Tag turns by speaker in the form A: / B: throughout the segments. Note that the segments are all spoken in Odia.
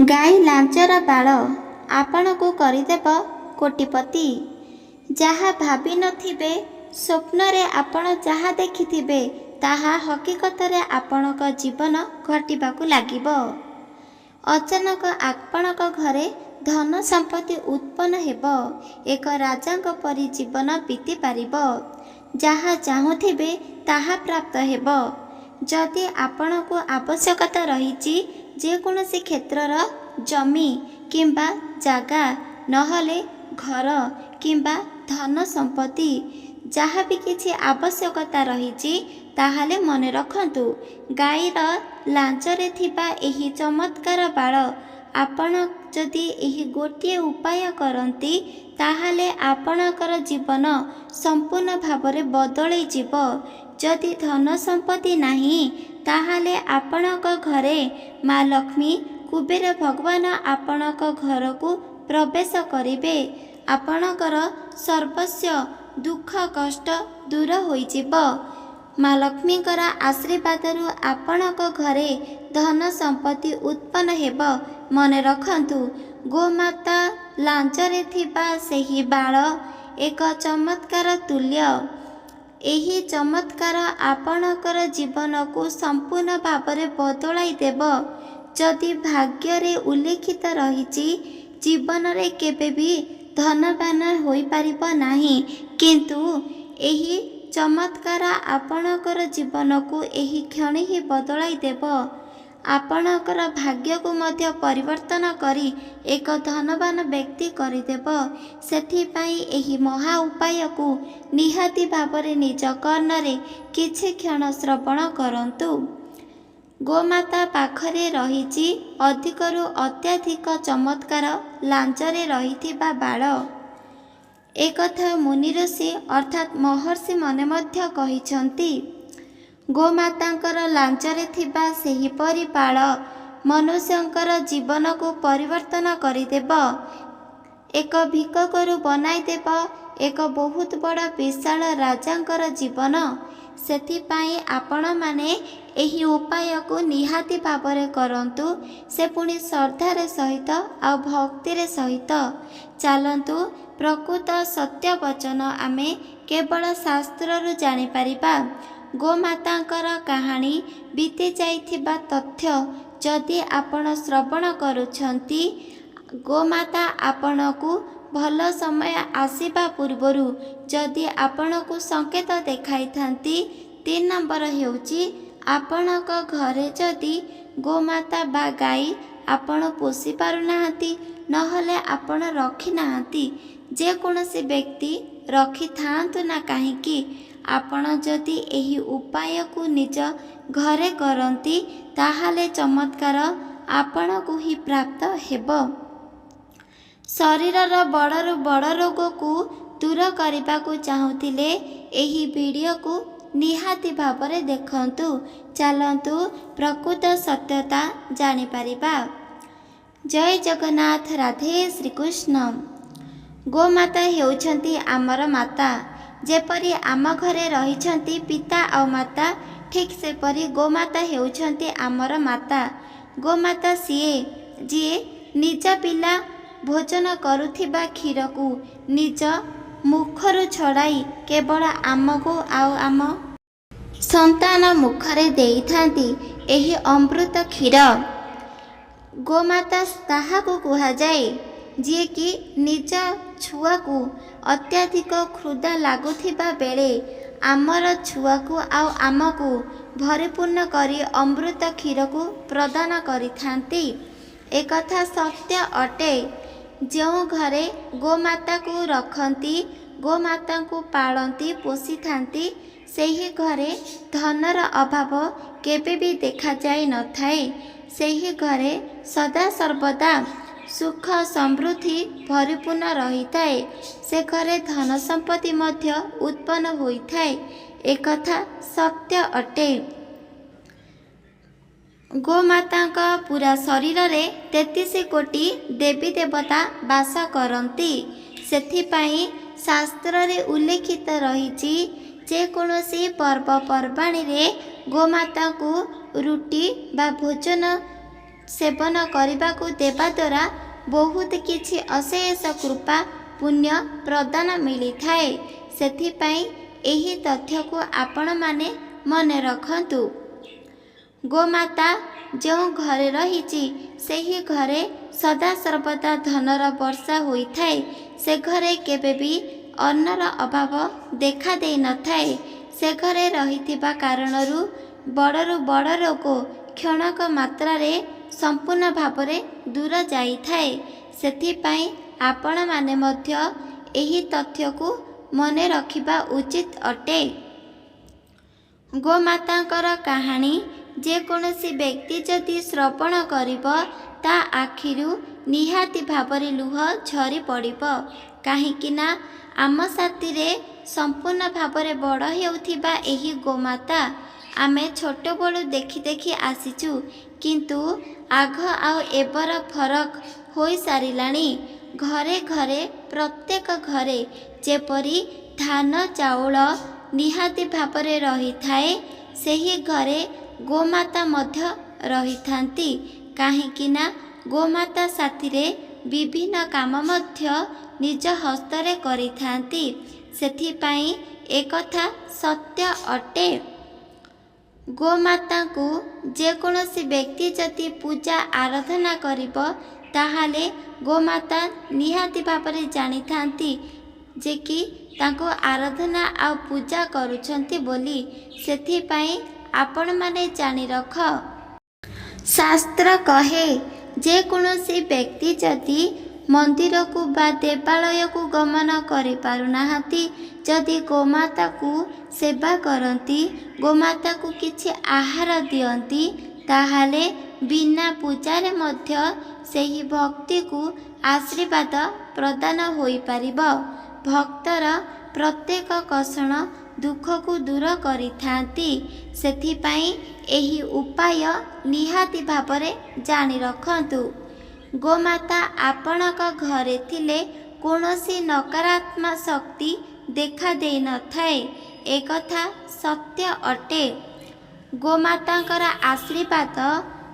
A: ଗାଈ ଲାଞ୍ଚର ବାଳ ଆପଣଙ୍କୁ କରିଦେବ କୋଟିପତି। ଯାହା ଭାବି ନଥିବେ, ସ୍ୱପ୍ନରେ ଆପଣ ଯାହା ଦେଖିଥିବେ ତାହା ହକିକତରେ ଆପଣଙ୍କ ଜୀବନ ଘଟିବାକୁ ଲାଗିବ। ଅଚାନକ ଆପଣଙ୍କ ଘରେ ଧନ ସମ୍ପତ୍ତି ଉତ୍ପନ୍ନ ହେବ। ଏକ ରାଜାଙ୍କ ପରି ଜୀବନ ବିତିପାରିବ। ଯାହା ଚାହୁଁଥିବେ ତାହା ପ୍ରାପ୍ତ ହେବ। ଯଦି ଆପଣଙ୍କୁ ଆବଶ୍ୟକତା ରହିଛି ଯେକୌଣସି କ୍ଷେତ୍ରର ଜମି କିମ୍ବା ଜାଗା, ନହେଲେ ଘର କିମ୍ବା ଧନ ସମ୍ପତ୍ତି, ଯାହା ବି କିଛି ଆବଶ୍ୟକତା ରହିଛି, ତାହେଲେ ମନେ ରଖନ୍ତୁ, ଗାଈର ଲାଞ୍ଜରେ ଥିବା ଏହି ଚମତ୍କାର ବାଳ, ଆପଣ ଯଦି ଏହି ଗୋଟିଏ ଉପାୟ କରନ୍ତି, ତାହେଲେ ଆପଣଙ୍କର ଜୀବନ ସମ୍ପୂର୍ଣ୍ଣ ଭାବରେ ବଦଳିଯିବ। ଯଦି ଧନ ସମ୍ପତ୍ତି ନାହିଁ, ତାହେଲେ ଆପଣଙ୍କ ଘରେ ମା ଲକ୍ଷ୍ମୀ, କୁବେର ଭଗବାନ ଆପଣଙ୍କ ଘରକୁ ପ୍ରବେଶ କରିବେ। ଆପଣଙ୍କର ସର୍ବସ୍ୱ ଦୁଃଖ କଷ୍ଟ ଦୂର ହୋଇଯିବ। ମା ଲକ୍ଷ୍ମୀଙ୍କର ଆଶୀର୍ବାଦରୁ ଆପଣଙ୍କ ଘରେ ଧନ ସମ୍ପତ୍ତି ଉତ୍ପନ୍ନ ହେବ। ମନେ ରଖନ୍ତୁ, ଗୋମାତା ଲାଞ୍ଜରେ ଥିବା ସେହି ବାଳ ଏକ ଚମତ୍କାର ତୁଲ୍ୟ। ଏହି ଚମତ୍କାର ଆପଣଙ୍କର ଜୀବନକୁ ସମ୍ପୂର୍ଣ୍ଣ ଭାବରେ ବଦଳାଇ ଦେବ। ଯଦି ଭାଗ୍ୟରେ ଉଲ୍ଲେଖିତ ରହିଛି ଜୀବନରେ କେବେ ବି ଧନବାନ ହୋଇପାରିବ ନାହିଁ, କିନ୍ତୁ ଏହି ଚମତ୍କାର ଆପଣଙ୍କର ଜୀବନକୁ ଏହି କ୍ଷଣି ହିଁ ବଦଳାଇ ଦେବ। ଆପଣଙ୍କର ଭାଗ୍ୟକୁ ମଧ୍ୟ ପରିବର୍ତ୍ତନ କରି ଏକ ଧନବାନ ବ୍ୟକ୍ତି କରିଦେବ। ସେଥିପାଇଁ ଏହି ମହା ଉପାୟକୁ ନିହାତି ଭାବରେ ନିଜ କର୍ଣ୍ଣରେ କିଛି କ୍ଷଣ ଶ୍ରବଣ କରନ୍ତୁ। ଗୋମାତା ପାଖରେ ରହିଛି ଅଧିକରୁ ଅତ୍ୟଧିକ ଚମତ୍କାର ଲାଞ୍ଜରେ ରହିଥିବା ବାଳ। ଏକଥା ମୁନି ଋଷି ଅର୍ଥାତ୍ ମହର୍ଷିମାନେ ମଧ୍ୟ କହିଛନ୍ତି। ଗୋମାତାଙ୍କର ଲାଞ୍ଜରେ ଥିବା ସେହିପରି ବାଳ ମନୁଷ୍ୟଙ୍କର ଜୀବନକୁ ପରିବର୍ତ୍ତନ କରିଦେବ। ଏକ ଭିକ୍ଷୁକରୁ ବନାଇଦେବ ଏକ ବହୁତ ବଡ଼ ବିଶାଳ ରାଜାଙ୍କର ଜୀବନ। ସେଥିପାଇଁ ଆପଣମାନେ ଏହି ଉପାୟକୁ ନିହାତି ଭାବରେ କରନ୍ତୁ। ସେ ପୁଣି ଶ୍ରଦ୍ଧାର ସହିତ ଆଉ ଭକ୍ତିର ସହିତ। ଚାଲନ୍ତୁ, ପ୍ରକୃତ ସତ୍ୟ ବଚନ ଆମେ କେବଳ ଶାସ୍ତ୍ରରୁ ଜାଣିପାରିବା। ଗୋମାତାଙ୍କର କାହାଣୀ, ବିତି ଯାଇଥିବା ତଥ୍ୟ ଯଦି ଆପଣ ଶ୍ରବଣ କରୁଛନ୍ତି, ଗୋମାତା ଆପଣଙ୍କୁ ଭଲ ସମୟ ଆସିବା ପୂର୍ବରୁ ଯଦି ଆପଣଙ୍କୁ ସଂକେତ ଦେଖାଇଥାନ୍ତି। 3 ନମ୍ବର ହେଉଛି, ଆପଣଙ୍କ ଘରେ ଯଦି ଗୋମାତା ବା ଗାଈ ଆପଣ ପୋଷି ପାରୁନାହାନ୍ତି, ନହେଲେ ଆପଣ ରଖିନାହାନ୍ତି, ଯେକୌଣସି ବ୍ୟକ୍ତି ରଖିଥାନ୍ତୁ ନା କାହିଁକି, ଆପଣ ଯଦି ଏହି ଉପାୟକୁ ନିଜ ଘରେ କରନ୍ତି, ତାହେଲେ ଚମତ୍କାର ଆପଣଙ୍କୁ ହିଁ ପ୍ରାପ୍ତ ହେବ। ଶରୀରର ବଡ଼ରୁ ବଡ଼ ରୋଗକୁ ଦୂର କରିବାକୁ ଚାହୁଁଥିଲେ ଏହି ଭିଡ଼ିଓକୁ ନିହାତି ଭାବରେ ଦେଖନ୍ତୁ। ଚାଲନ୍ତୁ, ପ୍ରକୃତ ସତ୍ୟତା ଜାଣିପାରିବା। ଜୟ ଜଗନ୍ନାଥ, ରାଧେ ଶ୍ରୀକୃଷ୍ଣ। ଗୋମାତା ହେଉଛନ୍ତି ଆମର ମାତା। ଯେପରି ଆମ ଘରେ ରହିଛନ୍ତି ପିତା ଆଉ ମାତା, ଠିକ୍ ସେପରି ଗୋମାତା ହେଉଛନ୍ତି ଆମର ମାତା। ଗୋମାତା ସିଏ ଯିଏ ନିଜ ପିଲା ଭୋଜନ କରୁଥିବା କ୍ଷୀରକୁ ନିଜ ମୁଖରୁ ଛଡ଼ାଇ କେବଳ ଆମକୁ ଆଉ ଆମ ସନ୍ତାନ ମୁଖରେ ଦେଇଥାନ୍ତି। ଏହି ଅମୃତ କ୍ଷୀର ଗୋମାତା ତାହାକୁ କୁହାଯାଏ, ଯିଏକି ନିଜ ଛୁଆକୁ ଅତ୍ୟଧିକ କ୍ଷୁଧା ଲାଗୁଥିବା ବେଳେ ଆମର ଛୁଆକୁ ଆଉ ଆମକୁ ପରିପୂର୍ଣ୍ଣ କରି ଅମୃତ କ୍ଷୀରକୁ ପ୍ରଦାନ କରିଥାନ୍ତି। ଏକଥା ସତ୍ୟ ଅଟେ। ଯେଉଁ ଘରେ ଗୋମାତାକୁ ରଖନ୍ତି, ଗୋମାତାଙ୍କୁ ପାଳନ୍ତି, ପୋଷିଥାନ୍ତି, ସେହି ଘରେ ଧନର ଅଭାବ କେବେ ବି ଦେଖାଯାଇ ନଥାଏ। ସେହି ଘରେ ସଦାସର୍ବଦା ସୁଖ ସମୃଦ୍ଧି ପରିପୂର୍ଣ୍ଣ ରହିଥାଏ। ସେ ଘରେ ଧନ ସମ୍ପତ୍ତି ମଧ୍ୟ ଉତ୍ପନ୍ନ ହୋଇଥାଏ। ଏକଥା ସତ୍ୟ ଅଟେ। ଗୋମାତାଙ୍କ ପୁରା ଶରୀରରେ 33 କୋଟି ଦେବୀ ଦେବତା ବାସ କରନ୍ତି। ସେଥିପାଇଁ ଶାସ୍ତ୍ରରେ ଉଲ୍ଲେଖିତ ରହିଛି, ଯେକୌଣସି ପର୍ବପର୍ବାଣିରେ ଗୋମାତାଙ୍କୁ ରୁଟି ବା ଭୋଜନ सेवन करने देवा द्वारा बहुत किछि अशेष कृपा पुण्य प्रदान मिली थाए। सेथिपाई एही तथ्य को आपण माने मन रखंतु। गोमाता जो घरे रही सेही घरे सदा सर्वदा धनर वर्षा होई थाए। से घरे केबे भी अन्नर अभाव देखा दे न थाए। से घरे रहिथिबा कारणरू बड़रू बड़ रोग क्षणक मात्रारे संपूर्ण भावरे दूर जाई थाए। सेथिपाई आपण माने मध्य एही तथ्य को मने रखिबा उचित अटे। गोमातांकर कहानी जेकोसी व्यक्ति जदि श्रवण करिब ता आखिरु निहाती भावरे लुह झरी पड़िब। काहीकिना आम साथी रे संपूर्ण भावरे बड़ हेउथिबा एही गोमाता आमे छोट बड़ू देखि देखि आसीचु, किंतु आघ आउ एबर फरक होई सारिलाणी। घरे घरे प्रत्येक घरे जेपरी धान चाउल निहाती भावरे रही थाए, सेही घरे गोमाता मध्य रही थांती। काहीकिना गोमाता साथीरे विभिन्न काम मध्य निज हस्तरे करि थांती। सेथिपाई एकथा सत्य अटे। गोमाता को जेकोसी व्यक्ति जदि पूजा आराधना करिब ताहाले गोमाता निहाती भावरे जानी थांती जे कि तांको आराधना आ पूजा करुछंती बोली। सेथिपाई आपण माने जानी रख। शास्त्र कहे जेकोसी व्यक्ति जदि मंदिर को बा देवालय को गमन करि पारुनाहांती, जदि गोमाता को सेवा करती, गोमाता को किछि आहार दियंती, ताहाले बिना पूजारे मध्य सेही भक्ति को आशीर्वाद प्रदान होई पारिब। भक्तर प्रत्येक कषण दुख को दूर करिथांती। सेथिपाई एही उपाय निहाती भावरे जानी रखंतु। गोमाता आपणक घरे थिले कोनोसी नकारात्मक शक्ति देखा दे न थाए, एकथा सत्य अटे। गोमातांकर आशीर्वाद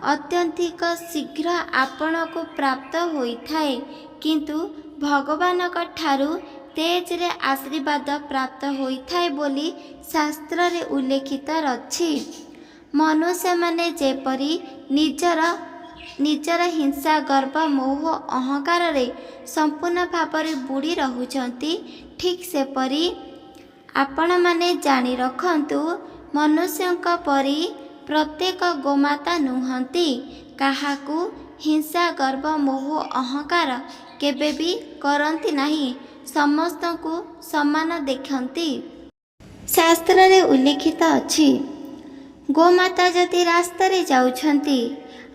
A: अत्यंतिक शीघ्र आपण को प्राप्त होई थाए, किंतु भगवानक ठारू तेजरे आशीर्वाद प्राप्त होई थाए बोली शास्त्र रे उल्लेखित अछि। मनुष्य माने जेपरी निजर हिंसा गर्व मोह अहंकार रे संपूर्ण भावरे बुड़ी रहुचंती, ठीक सेपरी आपण माने जानी रखंतु मनुष्यंक परी प्रत्येक गोमाता नुहंती। काहाकू हिंसा गर्व मोह अहंकार केबे भी करंती नहीं, समस्त को समान देखंती। शास्त्र रे उल्लेखित अछि गोमाता जदि रास्ता रे जाउछंती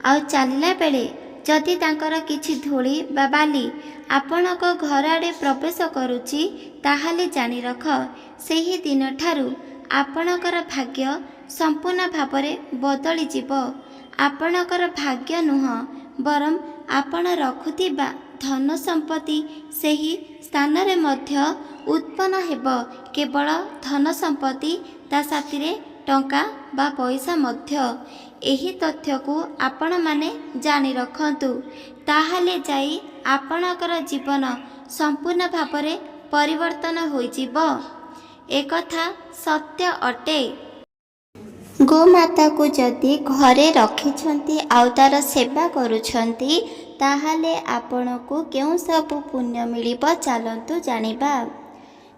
A: आ चलला बेले जदि तांकर किछि धूली बा बाली आपणक घर आड़े प्रवेश करुची, ताहाले जानी रख सेही दिन ठारू आपणकर भाग्य संपूर्ण भावरे बदली जीव। आपणकर भाग्य नुह बरम आपण रखुथिबा धन संपत्ति सेही स्थान रे मध्य उत्पन्न हेब। केवल धन संपत्ति ता साथिरे टंका बा पैसा मध्य। एही तथ्य को आपण माने जानी रखंतु, ताहाले जाई आपणकर जीवन संपूर्ण भावरे परिवर्तन होई जीव। एकथा सत्य अटे। गोमाता को जदि घरे रखिछंती आउ तार सेवा करुछंती, ताहाले आपण को केउ सब पुण्य मिलिब चलंतु जानिबा।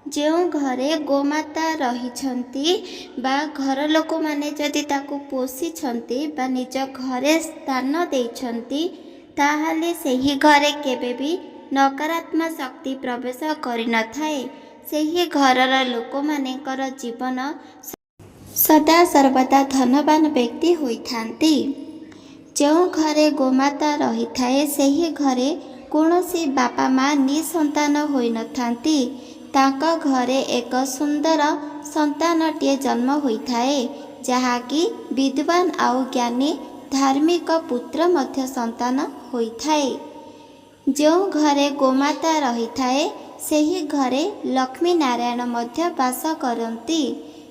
A: जो घरे गोमाता रहिछंती बा घर लोक माने जदि ताकू पोषिछंती बा निज घरे स्थान देइछंती, ताहाले सेही घरे केबे भी नकारात्मक शक्ति प्रवेश करि न थाए। सेही घरर लोक मानेकर जीवन सदा सर्वदा धनवान व्यक्ति होइथांती। जो घरे गोमाता रही थाए सेही घरे कोनोसी बापा माँ निसंतान होई न थांती। ताका घरे एक सुंदर संतानटिए जन्म होइथाए, जहाँकि विद्वान आउ ज्ञानी धार्मिक पुत्र मध्य संतान होइथाए। जो घरे गोमाता रही थाए सेही घरे लक्ष्मी नारायण मध्य वास करती।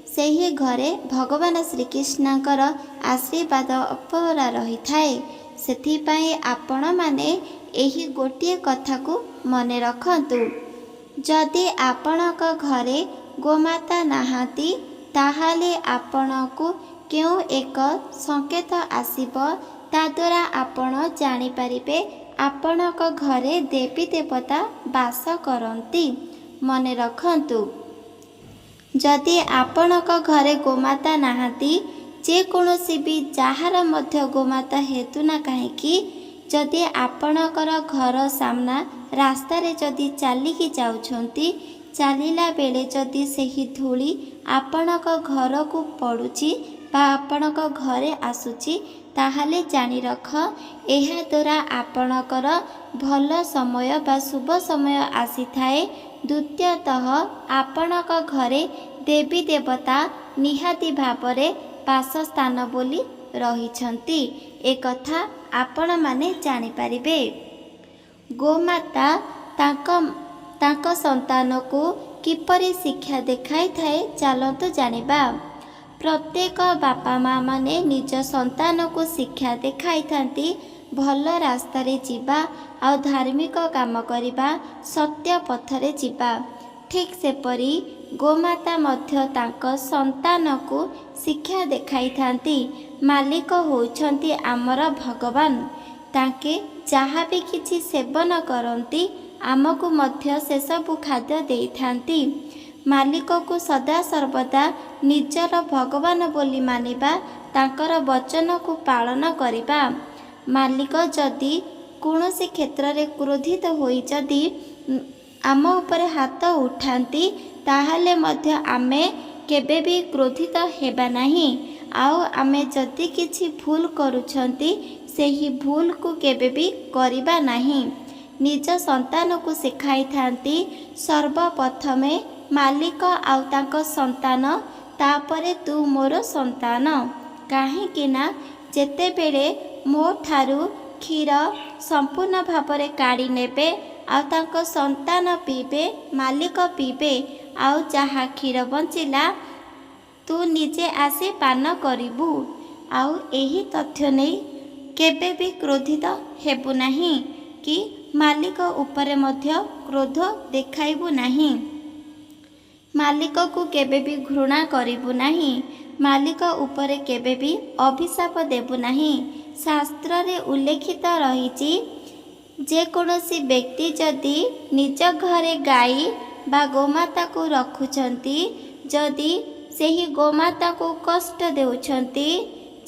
A: सेही घरे भगवान श्रीकृष्णकर आशीर्वाद अपरा रही थाए। ସେଥିପାଇଁ ଆପଣମାନେ ଏହି ଗୋଟିଏ କଥାକୁ ମନେ ରଖନ୍ତୁ। ଯଦି ଆପଣଙ୍କ ଘରେ ଗୋମାତା ନାହାନ୍ତି ତାହେଲେ ଆପଣଙ୍କୁ କେଉଁ ଏକ ସଂକେତ ଆସିବ, ତାଦ୍ୱାରା ଆପଣ ଜାଣିପାରିବେ ଆପଣଙ୍କ ଘରେ ଦେବୀ ଦେବତା ବାସ କରନ୍ତି। ମନେ ରଖନ୍ତୁ, ଯଦି ଆପଣଙ୍କ ଘରେ ଗୋମାତା ନାହାନ୍ତି, ଯେକୌଣସି ବି ଯାହାର ମଧ୍ୟ ଗୋମାତା ହେତୁ ନା କାହିଁକି, ଯଦି ଆପଣଙ୍କର ଘର ସାମ୍ନା ରାସ୍ତାରେ ଯଦି ଚାଲିକି ଯାଉଛନ୍ତି, ଚାଲିଲା ବେଳେ ଯଦି ସେହି ଧୂଳି ଆପଣଙ୍କ ଘରକୁ ପଡ଼ୁଛି ବା ଆପଣଙ୍କ ଘରେ ଆସୁଛି, ତାହେଲେ ଜାଣି ରଖ ଏହାଦ୍ୱାରା ଆପଣଙ୍କର ଭଲ ସମୟ ବା ଶୁଭ ସମୟ ଆସିଥାଏ। ଦ୍ୱିତୀୟତଃ ଆପଣଙ୍କ ଘରେ ଦେବୀ ଦେବତା ନିହାତି ଭାବରେ ବାସସ୍ଥାନ ବୋଲି ରହିଛନ୍ତି, ଏକଥା ଆପଣମାନେ ଜାଣିପାରିବେ। ଗୋମାତା ତାଙ୍କ ସନ୍ତାନକୁ କିପରି ଶିକ୍ଷା ଦେଖାଇଥାଏ ଚାଲନ୍ତୁ ଜାଣିବା। ପ୍ରତ୍ୟେକ ବାପା ମା ମାନେ ନିଜ ସନ୍ତାନକୁ ଶିକ୍ଷା ଦେଖାଇଥାନ୍ତି ଭଲ ରାସ୍ତାରେ ଯିବା ଆଉ ଧାର୍ମିକ କାମ କରିବା, ସତ୍ୟ ପଥରେ ଯିବା। ଠିକ୍ ସେପରି ଗୋମାତା ମଧ୍ୟ ତାଙ୍କ ସନ୍ତାନକୁ ଶିକ୍ଷା ଦେଖାଇଥାନ୍ତି। ମାଲିକ ହେଉଛନ୍ତି ଆମର ଭଗବାନ। ତାଙ୍କେ ଯାହା ବି କିଛି ସେବନ କରନ୍ତି ଆମକୁ ମଧ୍ୟ ସେସବୁ ଖାଦ୍ୟ ଦେଇଥାନ୍ତି। ମାଲିକକୁ ସଦାସର୍ବଦା ନିଜର ଭଗବାନ ବୋଲି ମାନିବା, ତାଙ୍କର ବଚନକୁ ପାଳନ କରିବା। ମାଲିକ ଯଦି କୌଣସି କ୍ଷେତ୍ରରେ କ୍ରୋଧିତ ହୋଇ ଯଦି ଆମ ଉପରେ ହାତ ଉଠାନ୍ତି ତାହେଲେ ମଧ୍ୟ ଆମେ କେବେ ବି କ୍ରୋଧିତ ହେବା ନାହିଁ। ଆଉ ଆମେ ଯଦି କିଛି ଭୁଲ କରୁଛନ୍ତି ସେହି ଭୁଲକୁ କେବେ ବି କରିବା ନାହିଁ। ନିଜ ସନ୍ତାନକୁ ଶିଖାଇଥାନ୍ତି ସର୍ବପ୍ରଥମେ ମାଲିକ ଆଉ ତାଙ୍କ ସନ୍ତାନ, ତାପରେ ତୁ ମୋର ସନ୍ତାନ। କାହିଁକି ନା ଯେତେବେଳେ ମୋ ଠାରୁ କ୍ଷୀର ସମ୍ପୂର୍ଣ୍ଣ ଭାବରେ କାଢ଼ି ନେବେ ଆଉ ତାଙ୍କ ସନ୍ତାନ ପିଇବେ, ମାଲିକ ପିଇବେ, ଆଉ ଯାହା କ୍ଷୀର ବଞ୍ଚିଲା ତୁ ନିଜେ ଆସି ପାନ କରିବୁ। ଆଉ ଏହି ତଥ୍ୟ ନେଇ କେବେ ବି କ୍ରୋଧିତ ହେବୁ ନାହିଁ କି ମାଲିକ ଉପରେ ମଧ୍ୟ କ୍ରୋଧ ଦେଖାଇବୁ ନାହିଁ। ମାଲିକକୁ କେବେ ବି ଘୃଣା କରିବୁ ନାହିଁ। ମାଲିକ ଉପରେ କେବେ ବି ଅଭିଶାପ ଦେବୁ ନାହିଁ। ଶାସ୍ତ୍ରରେ ଉଲ୍ଲେଖିତ ରହିଛି, ଯେକୌଣସି ବ୍ୟକ୍ତି ଯଦି ନିଜ ଘରେ ଗାଈ ବା ଗୋମାତାକୁ ରଖୁଛନ୍ତି, ଯଦି ସେହି ଗୋମାତାକୁ କଷ୍ଟ ଦେଉଛନ୍ତି,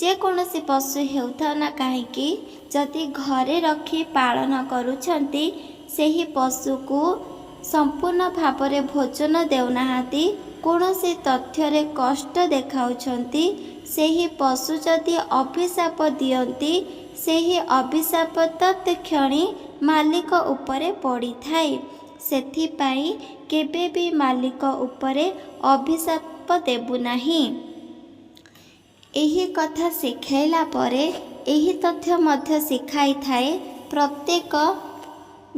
A: ଯେକୌଣସି ପଶୁ ହେଉଥାଉ ନା କାହିଁକି, ଯଦି ଘରେ ରଖି ପାଳନ କରୁଛନ୍ତି, ସେହି ପଶୁକୁ ସମ୍ପୂର୍ଣ୍ଣ ଭାବରେ ଭୋଜନ ଦେଉନାହାନ୍ତି, କୌଣସି ତଥ୍ୟରେ କଷ୍ଟ ଦେଖାଉଛନ୍ତି, ସେହି ପଶୁ ଯଦି ଅଭିଶାପ ଦିଅନ୍ତି, ସେହି ଅଭିଶାପ ତତ୍କ୍ଷଣି ମାଲିକ ଉପରେ ପଡ଼ିଥାଏ। ସେଥିପାଇଁ କେବେ ବି ମାଲିକ ଉପରେ ଅଭିଶାପ ଦେବୁ ନାହିଁ। ଏହି କଥା ଶିଖାଇଲା ପରେ ଏହି ତଥ୍ୟ ମଧ୍ୟ ଶିଖାଇଥାଏ ପ୍ରତ୍ୟେକ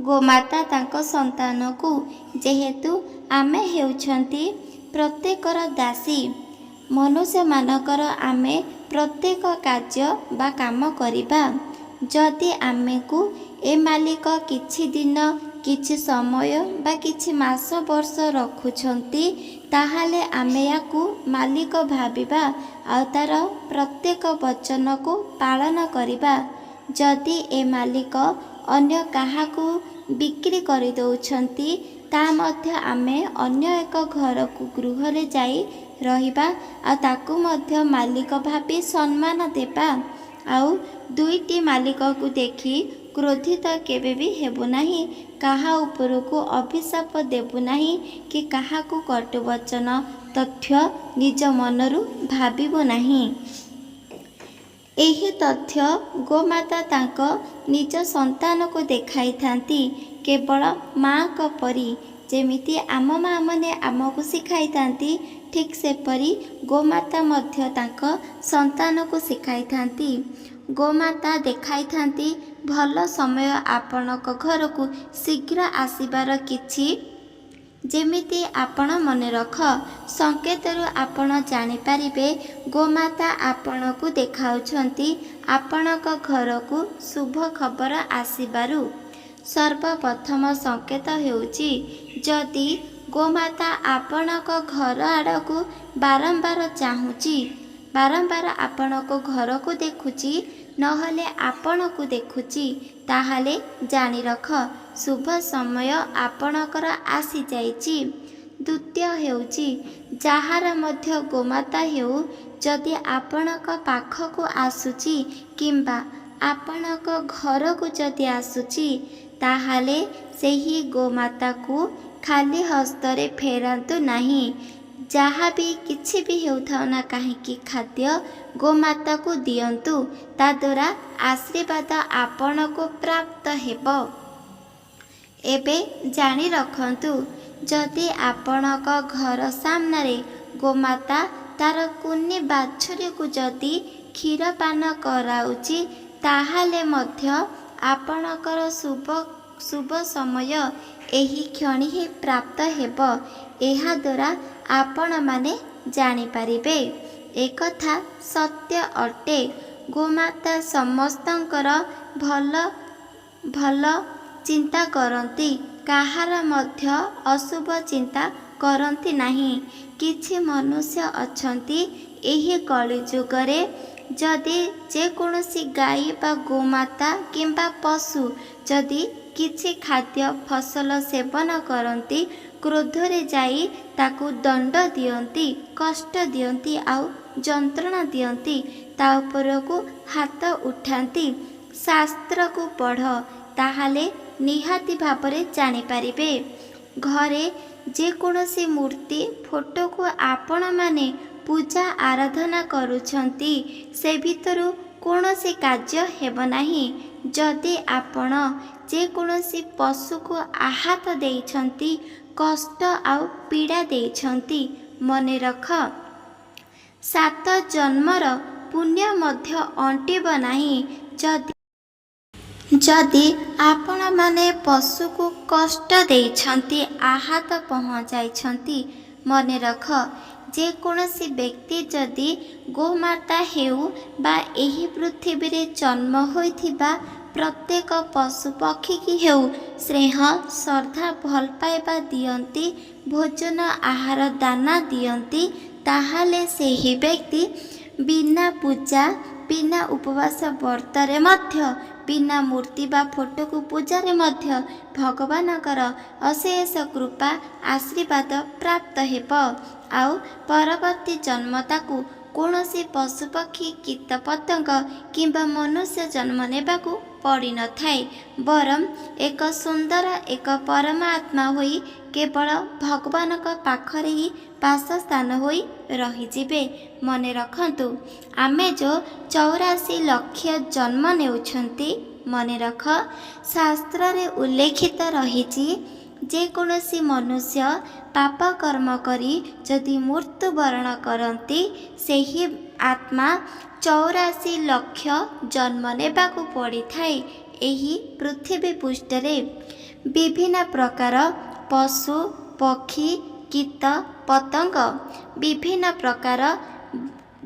A: ଗୋମାତା ତାଙ୍କ ସନ୍ତାନକୁ, ଯେହେତୁ ଆମେ ହେଉଛନ୍ତି ପ୍ରତ୍ୟେକର ଦାସୀ। ମନୁଷ୍ୟମାନଙ୍କର ଆମେ ପ୍ରତ୍ୟେକ କାର୍ଯ୍ୟ ବା କାମ କରିବା। ଯଦି ଆମକୁ ଏ ମାଲିକ କିଛି ଦିନ, କିଛି ସମୟ ବା କିଛି ମାସ ବର୍ଷ ରଖୁଛନ୍ତି, ତାହେଲେ ଆମେ ୟାକୁ ମାଲିକ ଭାବିବା ଆଉ ତାର ପ୍ରତ୍ୟେକ ବଚନକୁ ପାଳନ କରିବା। ଯଦି ଏ ମାଲିକ ଅନ୍ୟ କାହାକୁ ବିକ୍ରି କରିଦେଉଛନ୍ତି, ତା ମଧ୍ୟ ଆମେ ଅନ୍ୟ ଏକ ଘରକୁ ଗୃହରେ ଯାଇ ରହିବା ଆଉ ତାକୁ ମଧ୍ୟ ମାଲିକ ଭାବି ସମ୍ମାନ ଦେବା। ଆଉ ଦୁଇଟି ମାଲିକକୁ ଦେଖି କ୍ରୋଧିତ କେବେ ବି ହେବୁ ନାହିଁ। କାହା ଉପରକୁ ଅଭିଶାପ ଦେବୁ ନାହିଁ କି କାହାକୁ କଟୁ ବଚନ ତଥ୍ୟ ନିଜ ମନରୁ ଭାବିବୁ ନାହିଁ। ଏହି ତଥ୍ୟ ଗୋମାତା ତାଙ୍କ ନିଜ ସନ୍ତାନକୁ ଦେଖାଇଥାନ୍ତି କେବଳ ମାଙ୍କ ପରି। ଯେମିତି ଆମ ମା' ମାନେ ଆମକୁ ଶିଖାଇଥାନ୍ତି, ଠିକ୍ ସେପରି ଗୋମାତା ମଧ୍ୟ ତାଙ୍କ ସନ୍ତାନକୁ ଶିଖାଇଥାନ୍ତି। ଗୋମାତା ଦେଖାଇଥାନ୍ତି ଭଲ ସମୟ ଆପଣଙ୍କ ଘରକୁ ଶୀଘ୍ର ଆସିବାର କିଛି ଯେମିତି ଆପଣ ମନେ ରଖ, ସଂକେତରୁ ଆପଣ ଜାଣିପାରିବେ ଗୋମାତା ଆପଣଙ୍କୁ ଦେଖାଉଛନ୍ତି ଆପଣଙ୍କ ଘରକୁ ଶୁଭ ଖବର ଆସିବାରୁ। ସର୍ବପ୍ରଥମ ସଂକେତ ହେଉଛି, ଯଦି ଗୋମାତା ଆପଣଙ୍କ ଘର ଆଡ଼କୁ ବାରମ୍ବାର ଚାହୁଁଛି, ବାରମ୍ବାର ଆପଣଙ୍କ ଘରକୁ ଦେଖୁଛି, ନହେଲେ ଆପଣଙ୍କୁ ଦେଖୁଛି, ତାହେଲେ ଜାଣି ରଖ ଶୁଭ ସମୟ ଆପଣଙ୍କର ଆସିଯାଇଛି। ଦ୍ୱିତୀୟ ହେଉଛି, ଯାହାର ମଧ୍ୟ ଗୋମାତା ହେଉ, ଯଦି ଆପଣଙ୍କ ପାଖକୁ ଆସୁଛି କିମ୍ବା ଆପଣଙ୍କ ଘରକୁ ଯଦି ଆସୁଛି, ତାହେଲେ ସେହି ଗୋମାତାକୁ ଖାଲି ହସ୍ତରେ ଫେରାନ୍ତୁ ନାହିଁ। ଯାହା ବି କିଛି ବି ହେଉଥାଉ ନା କାହିଁକି ଖାଦ୍ୟ ଗୋମାତାକୁ ଦିଅନ୍ତୁ, ତାଦ୍ୱାରା ଆଶୀର୍ବାଦ ଆପଣଙ୍କୁ ପ୍ରାପ୍ତ ହେବ। ଏବେ ଜାଣି ରଖନ୍ତୁ, ଯଦି ଆପଣଙ୍କ ଘର ସାମ୍ନାରେ ଗୋମାତା ତାର କୁନି ବାଛୁରୀକୁ ଯଦି କ୍ଷୀରପାନ କରାଉଛି, ତାହେଲେ ମଧ୍ୟ ଆପଣଙ୍କର ଶୁଭ ସମୟ ଏହି କ୍ଷଣି ହିଁ ପ୍ରାପ୍ତ ହେବ। ଏହାଦ୍ୱାରା ଆପଣମାନେ ଜାଣିପାରିବେ। ଏକଥା ସତ୍ୟ ଅଟେ, ଗୋମାତା ସମସ୍ତଙ୍କର ଭଲ ଚିନ୍ତା କରନ୍ତି, କାହାର ମଧ୍ୟ ଅଶୁଭ ଚିନ୍ତା କରନ୍ତି ନାହିଁ। କିଛି ମନୁଷ୍ୟ ଅଛନ୍ତି ଏହି କଳିଯୁଗରେ, ଯଦି ଯେକୌଣସି ଗାଈ ବା ଗୋମାତା କିମ୍ବା ପଶୁ ଯଦି କିଛି ଖାଦ୍ୟ ଫସଲ ସେବନ କରନ୍ତି, କ୍ରୋଧରେ ଯାଇ ତାକୁ ଦଣ୍ଡ ଦିଅନ୍ତି, କଷ୍ଟ ଦିଅନ୍ତି, ଆଉ ଯନ୍ତ୍ରଣା ଦିଅନ୍ତି, ତା ଉପରକୁ ହାତ ଉଠାନ୍ତି। ଶାସ୍ତ୍ରକୁ ପଢ଼, ତାହେଲେ ନିହାତି ଭାବରେ ଜାଣିପାରିବେ। ଘରେ ଯେକୌଣସି ମୂର୍ତ୍ତି ଫଟୋକୁ ଆପଣମାନେ ପୂଜା ଆରାଧନା କରୁଛନ୍ତି, ସେ ଭିତରୁ କୌଣସି କାର୍ଯ୍ୟ ହେବ ନାହିଁ। ଯଦି ଆପଣ ଯେକୌଣସି ପଶୁକୁ ଆଘାତ ଦେଇଛନ୍ତି, କଷ୍ଟ ଆଉ ପୀଡ଼ା ଦେଇଛନ୍ତି, ମନେ ରଖ 7 ଜନ୍ମର ପୁଣ୍ୟ ମଧ୍ୟ ଅଣ୍ଟିବ ନାହିଁ। ଯଦି ଆପଣମାନେ ପଶୁକୁ କଷ୍ଟ ଦେଇଛନ୍ତି, ଆଘାତ ପହଞ୍ଚାଇଛନ୍ତି, ମନେ ରଖ, ଯେକୌଣସି ବ୍ୟକ୍ତି ଯଦି ଗୋମାତା ହେଉ ବା ଏହି ପୃଥିବୀରେ ଜନ୍ମ ହୋଇଥିବା ପ୍ରତ୍ୟେକ ପଶୁ ପକ୍ଷୀକି ହେଉ ସ୍ନେହ ଶ୍ରଦ୍ଧା ଭଲ ପାଇବା ଦିଅନ୍ତି, ଭୋଜନ ଆହାର ଦାନା ଦିଅନ୍ତି, ତାହେଲେ ସେହି ବ୍ୟକ୍ତି ବିନା ପୂଜା ବିନା ଉପବାସ ବ୍ରତରେ ମଧ୍ୟ, ବିନା ମୂର୍ତ୍ତି ବା ଫଟୋକୁ ପୂଜାରେ ମଧ୍ୟ ଭଗବାନଙ୍କର ଅଶେଷ କୃପା ଆଶୀର୍ବାଦ ପ୍ରାପ୍ତ ହେବ। ଆଉ ପରବର୍ତ୍ତୀ ଜନ୍ମ ତାକୁ କୌଣସି ପଶୁପକ୍ଷୀ କୀଟପତଙ୍ଗ କିମ୍ବା ମନୁଷ୍ୟ ଜନ୍ମ ନେବାକୁ ପଡ଼ିନଥାଏ, ବରଂ ଏକ ସୁନ୍ଦର ଏକ ପରମାତ୍ମା ହୋଇ କେବଳ ଭଗବାନଙ୍କ ପାଖରେ ହିଁ ବାସସ୍ଥାନ ହୋଇ ରହିଯିବେ। ମନେ ରଖନ୍ତୁ, ଆମେ ଯେଉଁ 84 ଲକ୍ଷ ଜନ୍ମ ନେଉଛନ୍ତି, ମନେ ରଖ, ଶାସ୍ତ୍ରରେ ଉଲ୍ଲେଖିତ ରହିଛି, ଯେକୌଣସି ମନୁଷ୍ୟ ପାପ କର୍ମ କରି ଯଦି ମୃତ୍ୟୁବରଣ କରନ୍ତି, ସେହି ଆତ୍ମା 84 ଲକ୍ଷ ଜନ୍ମ ନେବାକୁ ପଡ଼ିଥାଏ। ଏହି ପୃଥିବୀ ପୃଷ୍ଠରେ ବିଭିନ୍ନ ପ୍ରକାର ପଶୁ ପକ୍ଷୀ କୀଟ ପତଙ୍ଗ, ବିଭିନ୍ନ ପ୍ରକାର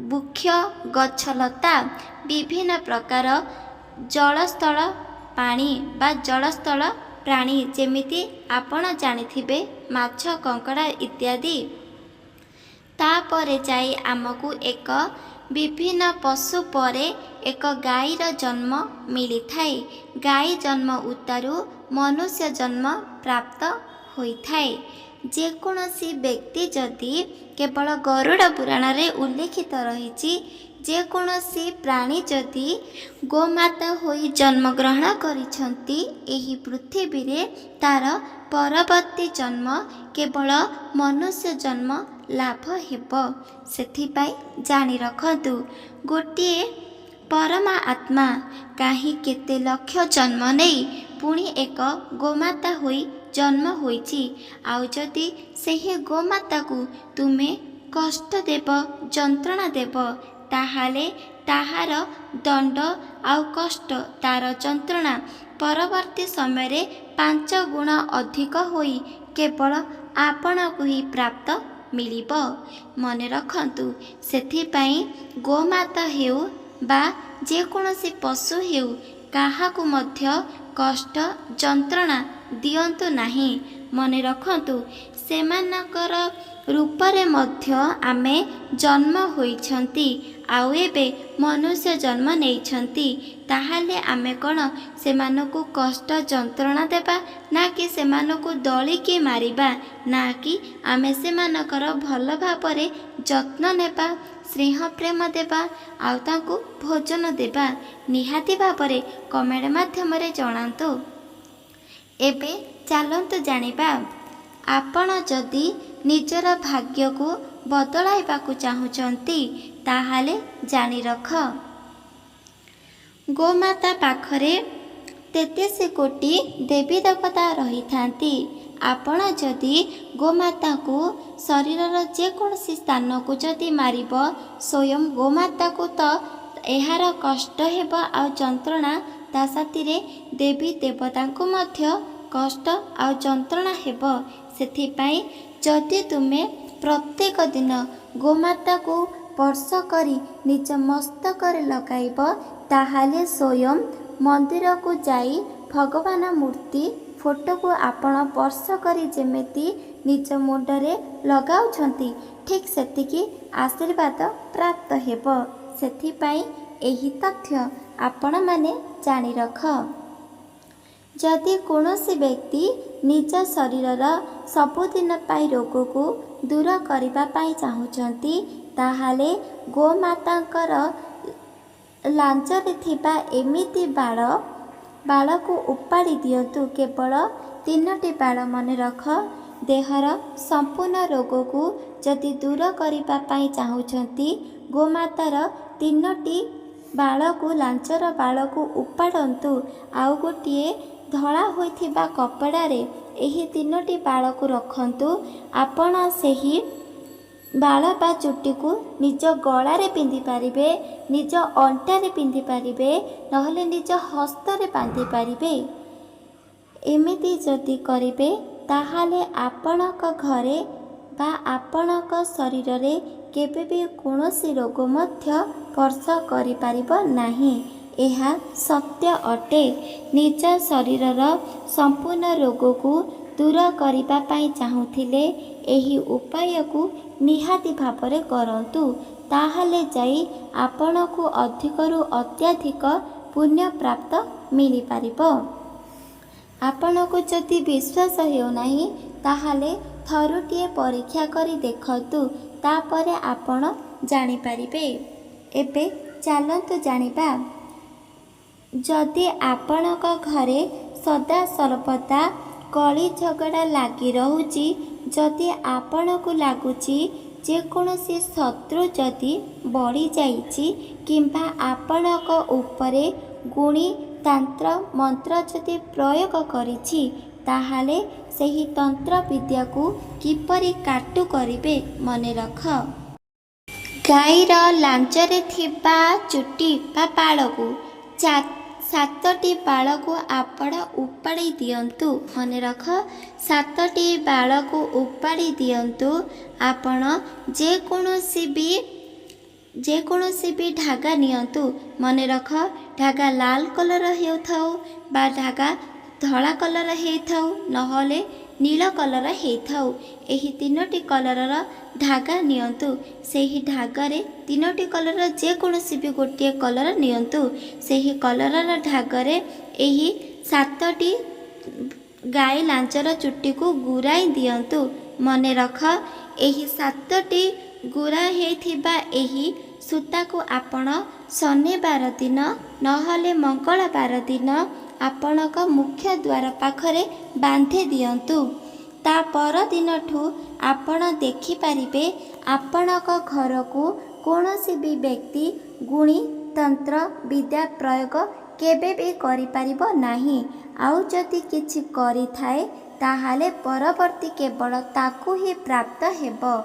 A: ବୃକ୍ଷ ଗଛଲତା, ବିଭିନ୍ନ ପ୍ରକାର ଜଳସ୍ଥଳ ପାଣି ବା ଜଳସ୍ଥଳ ପ୍ରାଣୀ, ଯେମିତି ଆପଣ ଜାଣିଥିବେ ମାଛ କଙ୍କଡ଼ା ଇତ୍ୟାଦି। ତାପରେ ଯାଇ ଆମକୁ ଏକ ବିଭିନ୍ନ ପଶୁ ପରେ ଏକ ଗାଈର ଜନ୍ମ ମିଳିଥାଏ। ଗାଈ ଜନ୍ମ ଉତ୍ତାରୁ ମନୁଷ୍ୟ ଜନ୍ମ ପ୍ରାପ୍ତ ହୋଇଥାଏ। ଯେକୌଣସି ବ୍ୟକ୍ତି ଯଦି, କେବଳ ଗରୁଡ଼ ପୁରାଣରେ ଉଲ୍ଲେଖିତ ରହିଛି, ଯେକୌଣସି ପ୍ରାଣୀ ଯଦି ଗୋମାତା ହୋଇ ଜନ୍ମଗ୍ରହଣ କରିଛନ୍ତି ଏହି ପୃଥିବୀରେ, ତାର ପରବର୍ତ୍ତୀ ଜନ୍ମ କେବଳ ମନୁଷ୍ୟ ଜନ୍ମ ଲାଭ ହେବ। ସେଥିପାଇଁ ଜାଣି ରଖନ୍ତୁ, ଗୋଟିଏ ପରମା ଆତ୍ମା କାହିଁ କେତେ ଲକ୍ଷ ଜନ୍ମ ନେଇ ପୁଣି ଏକ ଗୋମାତା ହୋଇ ଜନ୍ମ ହୋଇଛି। ଆଉ ଯଦି ସେହି ଗୋମାତାକୁ ତୁମେ କଷ୍ଟ ଦେବ, ଯନ୍ତ୍ରଣା ଦେବ, ତାହେଲେ ତାହାର ଦଣ୍ଡ ଆଉ କଷ୍ଟ, ତାର ଯନ୍ତ୍ରଣା परवर्ती समय 5 गुण अधिक होई केवल आपणकु ही प्राप्त मिलिब। मन रखंतु सेथिपाई गोमाता हेउ बा जेकोसी पशु हेउ काहाकु मध्य कष्ट जंत्रणा दियंतु नाही। मन रखंतु सेमानकर रूपरे मध्य आमे जन्म होइछंती आउ एबे मनुष्य जन्म नेइछंती। ताहाले आमे कोन सेमानकु कष्ट जंत्रणा देबा ना कि सेमानकु दलिकी मारिबा ना कि आमे सेमानकर भल भावरे जत्न नेबा स्नेह प्रेम देबा आउ तांकु भोजन देबा। निहाती भावरे कमेंट माध्यम रे जणांतु। एबे चलंतु जानिबा आपण जदि निजर भाग्य को बदलाइबाकु चाहुचंती ताहाले जानि रख गोमाता पाखरे 33 कोटी देवी देवता रही थांती। आपण जदि गोमाता को शरीरर जेकोसी स्थान को जदि मारिब स्वयं गोमाता को तो एहार कष्ट हेब आ जंत्रणा ता साथिरे देवी देवता को मध्य कष्ट आ जंत्रणा हेब। सेथिपाई जदि तुमे प्रत्येक दिन गोमाता को स्पर्श करी निज मस्तक लगाइब ताहाले स्वयं मंदिर को जाई भगवान मूर्ति फोटो को आपण स्पर्श करी जेमेती निज मुंडरे लगाउछंती ठीक सेतिकी आशीर्वाद प्राप्त हेब। सेथिपाई एही तथ्य आपण माने जानि रख। जदि कौनसी व्यक्ति निज शरीरर सबुदिन पाई रोग को दूर करबा पाई चाहुचंती ताहाले गोमातांकर लांचरे थिबा एमिति बाल को उपाड़ी दियंतु। केवल 3टी बाल मन रख। देहर संपूर्ण रोग को जदि दूर करबा पाई चाहुचंती गोमातार 3टी बाल को लांचर बाल को उपाड़ंतु। आउ गोटिए धला होइथिबा कपड़ारे एही 3टी बाल को रखंतु। आपण सेही बाल बा चुट्टी को निज गलारे पिंधि पारिबे, निज अंटारे पिंधि पारिबे, नहले निज हस्तरे बांधि पारिबे। एमिति जदि करिबे ताहाले आपणक घरे बा आपणक शरीर रे केबे भी कौनसी रोग मध्य स्पर्श करि पारिबो नाही। एहा सत्य अटे। निज शरीरर संपूर्ण रोग को दूर करिबा पाई चाहुथिले एही उपाय को निहाती भावरे करंतु। ताहाले जाई आपणकु अधिकरु अत्याधिक पुण्य प्राप्त मिली पारिबो। आपणकु जदि विश्वास हेउ नाही ताहाले थरुटिए परीक्षा करी देखंतु तापरे आपण जानि पारिबे। एबे चलंतु जानिबा जदि आपणक घरे सदा सर्वदा कली झगड़ा लागी रहुची, जदि आपणकु लागुची जेकोसी शत्रु जदि बढ़ी जाइछि किंबा आपणक उपरे गुणी तंत्र मंत्र जदि प्रयोग करिछि ताहाले सेही तंत्र विद्या को किपरि काटु करिबे मने रख। गाईर लांचरे थिबा चुट्टी बा बाल को 7टी बाल को आपण उपाड़ी दियंतु। मने रख 7टी बाल को उपाड़ी दियंतु। आपण जेकोसी भी ढागा नियंतु। मने रख ढागा लाल कलर हेउथाउ बा ढागा धला कलर हेइथाउ नहले नील कलर हेइथाउ एही 3टी कलरर ढागा नियंतु। सेही ढागरे 3टी कलर जेकोसी भी गोटे कलर नियंतु। सेही कलरर ढागरे एही 7टी गाई लांचर चुट्टी को गुराई दियंतु। मने रख एही 7टी गुरा हेइथिबा एही सूता को आपण शनिवार दिन नहले मंगलवार दिन आपणक मुख्य द्वार पाखरे बांधि दियंतु। ता पर दिनठू आपण देखि पारिबे आपणक घर को कौनसी भी व्यक्ति गुणी तंत्र विद्या प्रयोग केबे भी करि पारिबो नाही। आउ जदि किछि करि थाए ताहाले परवर्ती केवल ताकू ही प्राप्त हेबो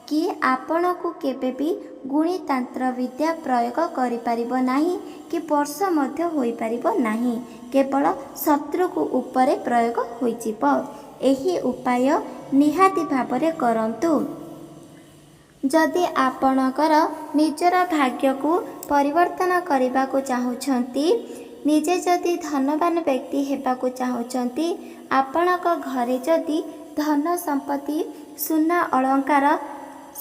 A: कि आपण को केबे भी गुणी तंत्र विद्या प्रयोग करि पारिबो नाही कि वर्ष मध्य होई पारिबो नाही। କେବଳ ଶତ୍ରୁକୁ ଉପରେ ପ୍ରୟୋଗ ହୋଇଯିବ। ଏହି ଉପାୟ ନିହାତି ଭାବରେ କରନ୍ତୁ। ଯଦି ଆପଣଙ୍କର ନିଜର ଭାଗ୍ୟକୁ ପରିବର୍ତ୍ତନ କରିବାକୁ ଚାହୁଁଛନ୍ତି, ନିଜେ ଯଦି ଧନବାନ ବ୍ୟକ୍ତି ହେବାକୁ ଚାହୁଁଛନ୍ତି, ଆପଣଙ୍କ ଘରେ ଯଦି ଧନ ସମ୍ପତ୍ତି ସୁନା ଅଳଙ୍କାର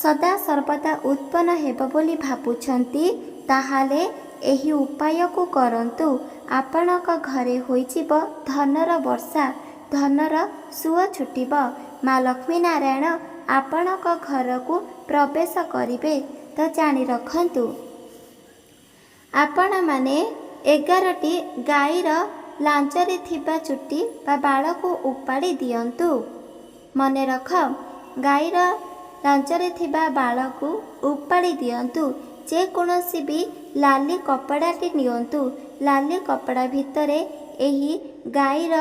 A: ସଦା ସର୍ବଦା ଉତ୍ପନ୍ନ ହେବ ବୋଲି ଭାବୁଛନ୍ତି, ତାହେଲେ ଏହି ଉପାୟକୁ କରନ୍ତୁ। ଆପଣଙ୍କ ଘରେ ହୋଇଯିବ ଧନର ବର୍ଷା, ଧନର ସୁଅ ଛୁଟିବ। ମା ଲକ୍ଷ୍ମୀ ନାରାୟଣ ଆପଣଙ୍କ ଘରକୁ ପ୍ରବେଶ କରିବେ। ତ ଜାଣି ରଖନ୍ତୁ, ଆପଣମାନେ 11ଟି ଗାଈର ଲାଞ୍ଜରେ ଥିବା ଚୁଟି ବା ବାଳକୁ ଉପାଡ଼ି ଦିଅନ୍ତୁ। ମନେ ରଖ, ଗାଈର ଲାଞ୍ଜରେ ଥିବା ବାଳକୁ ଉପାଡ଼ି ଦିଅନ୍ତୁ। ଯେକୌଣସି ବି ଲାଲି କପଡ଼ାଟି ନିଅନ୍ତୁ, ଲାଲି କପଡ଼ା ଭିତରେ ଏହି ଗାଈର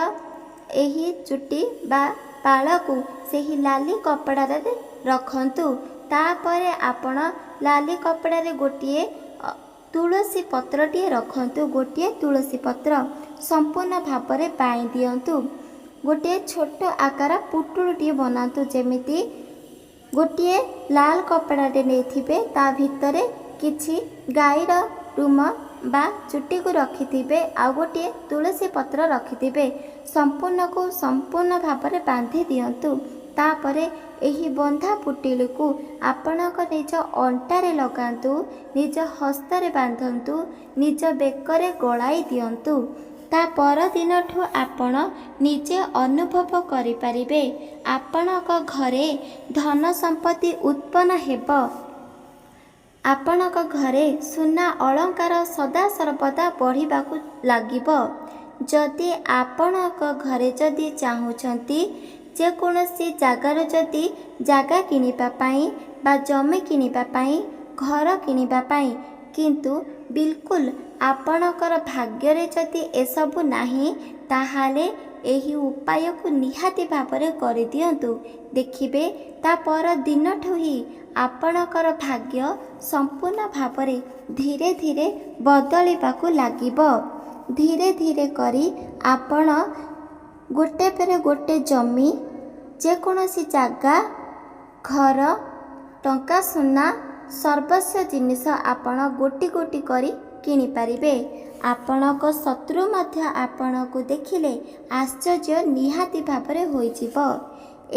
A: ଏହି ଚୁଟି ବା ବାଳକୁ ସେହି ଲାଲି କପଡ଼ାରେ ରଖନ୍ତୁ। ତାପରେ ଆପଣ ଲାଲି କପଡ଼ାରେ ଗୋଟିଏ ତୁଳସୀ ପତ୍ରଟିଏ ରଖନ୍ତୁ। ଗୋଟିଏ ତୁଳସୀ ପତ୍ର ସମ୍ପୂର୍ଣ୍ଣ ଭାବରେ ବାଇ ଦିଅନ୍ତୁ। ଗୋଟିଏ ଛୋଟ ଆକାର ପୁଟୁଳିଟିଏ ବନାନ୍ତୁ। ଯେମିତି ଗୋଟିଏ ଲାଲ କପଡ଼ାଟେ ନେଇଥିବେ, ତା ଭିତରେ କିଛି ଗାଈର ରୁମ ବା ଚୁଟିକୁ ରଖିଥିବେ, ଆଉ ଗୋଟିଏ ତୁଳସୀ ପତ୍ର ରଖିଥିବେ। ସମ୍ପୂର୍ଣ୍ଣକୁ ସମ୍ପୂର୍ଣ୍ଣ ଭାବରେ ବାନ୍ଧି ଦିଅନ୍ତୁ। ତାପରେ ଏହି ବନ୍ଧା ପୁଟିଲିକୁ ଆପଣଙ୍କ ନିଜ ଅଣ୍ଟାରେ ଲଗାନ୍ତୁ, ନିଜ ହସ୍ତରେ ବାନ୍ଧନ୍ତୁ, ନିଜ ବେକରେ ଗଳାଇ ଦିଅନ୍ତୁ। ତା ପରଦିନଠୁ ଆପଣ ନିଜେ ଅନୁଭବ କରିପାରିବେ ଆପଣଙ୍କ ଘରେ ଧନ ସମ୍ପତ୍ତି ଉତ୍ପନ୍ନ ହେବ। ଆପଣଙ୍କ ଘରେ ସୁନା ଅଳଙ୍କାର ସଦା ସର୍ବଦା ବଢ଼ିବାକୁ ଲାଗିବ। ଯଦି ଆପଣଙ୍କ ଘରେ ଯଦି ଚାହୁଁଛନ୍ତି ଯେକୌଣସି ଜାଗାରୁ ଯଦି ଜାଗା କିଣିବା ପାଇଁ ବା ଜମି କିଣିବା ପାଇଁ, ଘର କିଣିବା ପାଇଁ, କିନ୍ତୁ ବିଲକୁଲ ଆପଣଙ୍କର ଭାଗ୍ୟରେ ଯଦି ଏସବୁ ନାହିଁ, ତାହେଲେ ଏହି ଉପାୟକୁ ନିହାତି ଭାବରେ କରିଦିଅନ୍ତୁ। ଦେଖିବେ ତା ପର ଦିନଠୁ ହିଁ ଆପଣଙ୍କର ଭାଗ୍ୟ ସମ୍ପୂର୍ଣ୍ଣ ଭାବରେ ଧୀରେ ଧୀରେ ବଦଳିବାକୁ ଲାଗିବ। ଧୀରେ ଧୀରେ କରି ଆପଣ ଗୋଟେ ପରେ ଗୋଟେ ଜମି, ଯେକୌଣସି ଜାଗା, ଘର, ଟଙ୍କା, ସୁନା, ସର୍ବସ୍ୱ ଜିନିଷ ଆପଣ ଗୋଟି ଗୋଟି କରି କିଣିପାରିବେ। ଆପଣଙ୍କ ଶତ୍ରୁ ମଧ୍ୟ ଆପଣଙ୍କୁ ଦେଖିଲେ ଆଶ୍ଚର୍ଯ୍ୟ ନିହାତି ଭାବରେ ହୋଇଯିବ।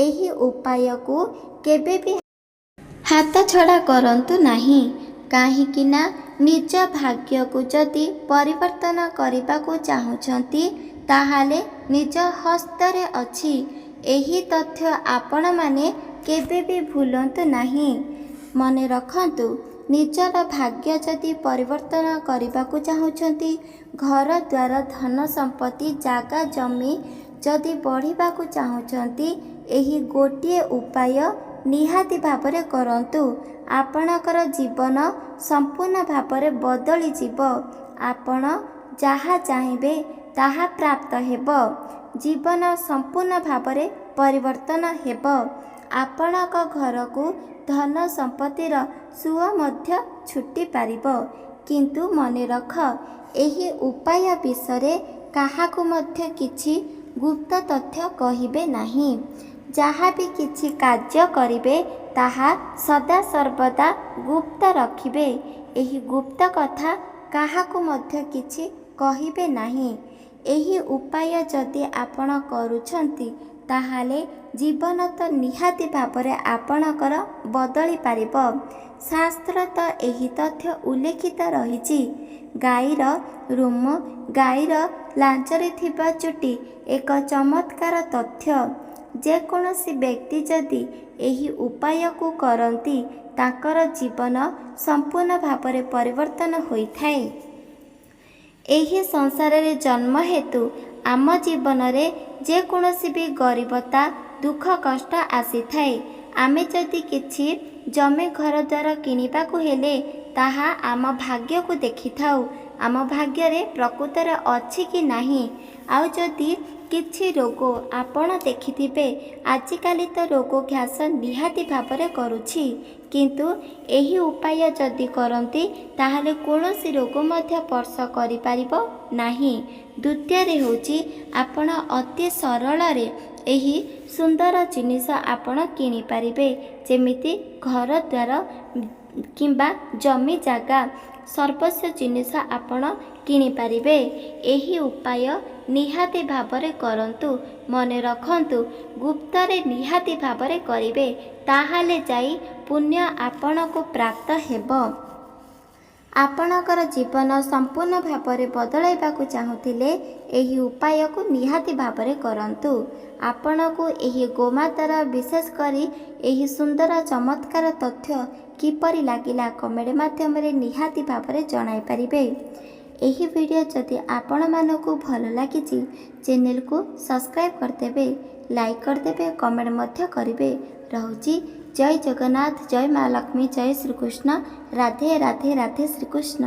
A: ଏହି ଉପାୟକୁ କେବେ ବି ହାତଛଡ଼ା କରନ୍ତୁ ନାହିଁ। କାହିଁକି ନା ନିଜ ଭାଗ୍ୟକୁ ଯଦି ପରିବର୍ତ୍ତନ କରିବାକୁ ଚାହୁଁଛନ୍ତି, ତାହେଲେ ନିଜ ହସ୍ତରେ ଅଛି। ଏହି ତଥ୍ୟ ଆପଣମାନେ କେବେ ବି ଭୁଲନ୍ତୁ ନାହିଁ। ମନେ ରଖନ୍ତୁ, ନିଜର ଭାଗ୍ୟ ଯଦି ପରିବର୍ତ୍ତନ କରିବାକୁ ଚାହୁଁଛନ୍ତି, ଘର ଦ୍ୱାର, ଧନ ସମ୍ପତ୍ତି, ଜାଗା ଜମି ଯଦି ବଢ଼ିବାକୁ ଚାହୁଁଛନ୍ତି, ଏହି ଗୋଟିଏ ଉପାୟ ନିହାତି ଭାବରେ କରନ୍ତୁ। ଆପଣଙ୍କର ଜୀବନ ସମ୍ପୂର୍ଣ୍ଣ ଭାବରେ ବଦଳିଯିବ। ଆପଣ ଯାହା ଚାହିଁବେ ତାହା ପ୍ରାପ୍ତ ହେବ। ଜୀବନ ସମ୍ପୂର୍ଣ୍ଣ ଭାବରେ ପରିବର୍ତ୍ତନ ହେବ। ଆପଣଙ୍କ ଘରକୁ ଧନ ସମ୍ପତ୍ତିର ସୁଅ ମଧ୍ୟ ଛୁଟି ପାରିବ। କିନ୍ତୁ ମନେ ରଖ, ଏହି ଉପାୟ ବିଷୟରେ କାହାକୁ ମଧ୍ୟ କିଛି ଗୁପ୍ତ ତଥ୍ୟ କହିବେ ନାହିଁ। ଯାହା ବି କିଛି କାର୍ଯ୍ୟ କରିବେ, ତାହା ସଦା ସର୍ବଦା ଗୁପ୍ତ ରଖିବେ। ଏହି ଗୁପ୍ତ କଥା କାହାକୁ ମଧ୍ୟ କିଛି କହିବେ ନାହିଁ। ଏହି ଉପାୟ ଯଦି ଆପଣ କରୁଛନ୍ତି, ତାହେଲେ ଜୀବନ ତ ନିହାତି ଭାବରେ ଆପଣଙ୍କର ବଦଳି ପାରିବ। ଶାସ୍ତ୍ର ତ ଏହି ତଥ୍ୟ ଉଲ୍ଲେଖିତ ରହିଛି। ଗାଈର ରୁମ, ଗାଈର ଲାଞ୍ଜରେ ଥିବା ଚୁଟି ଏକ ଚମତ୍କାର ତଥ୍ୟ। ଯେକୌଣସି ବ୍ୟକ୍ତି ଯଦି ଏହି ଉପାୟକୁ କରନ୍ତି, ତାଙ୍କର ଜୀବନ ସମ୍ପୂର୍ଣ୍ଣ ଭାବରେ ପରିବର୍ତ୍ତନ ହୋଇଥାଏ। ଏହି ସଂସାରରେ ଜନ୍ମ ହେତୁ ଆମ ଜୀବନରେ ଯେକୌଣସି ବି ଗରିବତା, ଦୁଃଖ, କଷ୍ଟ ଆସିଥାଏ। ଆମେ ଯଦି କିଛି ଜମି, ଘର ଦ୍ୱାର କିଣିବାକୁ ହେଲେ ତାହା ଆମ ଭାଗ୍ୟକୁ ଦେଖିଥାଉ। ଆମ ଭାଗ୍ୟରେ ପ୍ରକୃତରେ ଅଛି କି ନାହିଁ। ଆଉ ଯଦି କିଛି ରୋଗ ଆପଣ ଦେଖିଥିବେ ଆଜିକାଲି ତ ରୋଗ ଘାସ ନିହାତି ଭାବରେ କରୁଛି, କିନ୍ତୁ ଏହି ଉପାୟ ଯଦି କରନ୍ତି ତାହେଲେ କୌଣସି ରୋଗ ମଧ୍ୟ ସ୍ପର୍ଶ କରିପାରିବ ନାହିଁ। ଦ୍ୱିତୀୟରେ ହେଉଛି ଆପଣ ଅତି ସରଳରେ ଏହି ସୁନ୍ଦର ଜିନିଷ ଆପଣ କିଣିପାରିବେ, ଯେମିତି ଘରଦ୍ୱାର କିମ୍ବା ଜମି ଜାଗା ସର୍ବସ୍ୱ ଜିନିଷ ଆପଣ କିଣିପାରିବେ। ଏହି ଉପାୟ ନିହାତି ଭାବରେ କରନ୍ତୁ। ମନେ ରଖନ୍ତୁ, ଗୁପ୍ତରେ ନିହାତି ଭାବରେ କରିବେ, ତାହେଲେ ଯାଇ ପୁଣ୍ୟ ଆପଣଙ୍କୁ ପ୍ରାପ୍ତ ହେବ। ଆପଣଙ୍କର ଜୀବନ ସମ୍ପୂର୍ଣ୍ଣ ଭାବରେ ବଦଳାଇବାକୁ ଚାହୁଁଥିଲେ ଏହି ଉପାୟକୁ ନିହାତି ଭାବରେ କରନ୍ତୁ। ଆପଣଙ୍କୁ ଏହି ଗୋମାତାର ବିଶେଷ କରି ଏହି ସୁନ୍ଦର ଚମତ୍କାର ତଥ୍ୟ କିପରି ଲାଗିଲା କମେଣ୍ଟ ମାଧ୍ୟମରେ ନିହାତି ଭାବରେ ଜଣାଇପାରିବେ। ଏହି ଭିଡ଼ିଓ ଯଦି ଆପଣମାନଙ୍କୁ ଭଲ ଲାଗିଛି ଚ୍ୟାନେଲକୁ ସବସ୍କ୍ରାଇବ୍ କରିଦେବେ, ଲାଇକ୍ କରିଦେବେ, କମେଣ୍ଟ ମଧ୍ୟ କରିବେ। ରହୁଛି ଜୟ ଜଗନ୍ନାଥ, ଜୟ ମା ଲକ୍ଷ୍ମୀ, ଜୟ ଶ୍ରୀକୃଷ୍ଣ, ରାଧେ ରାଧେ ରାଧେ ଶ୍ରୀକୃଷ୍ଣ।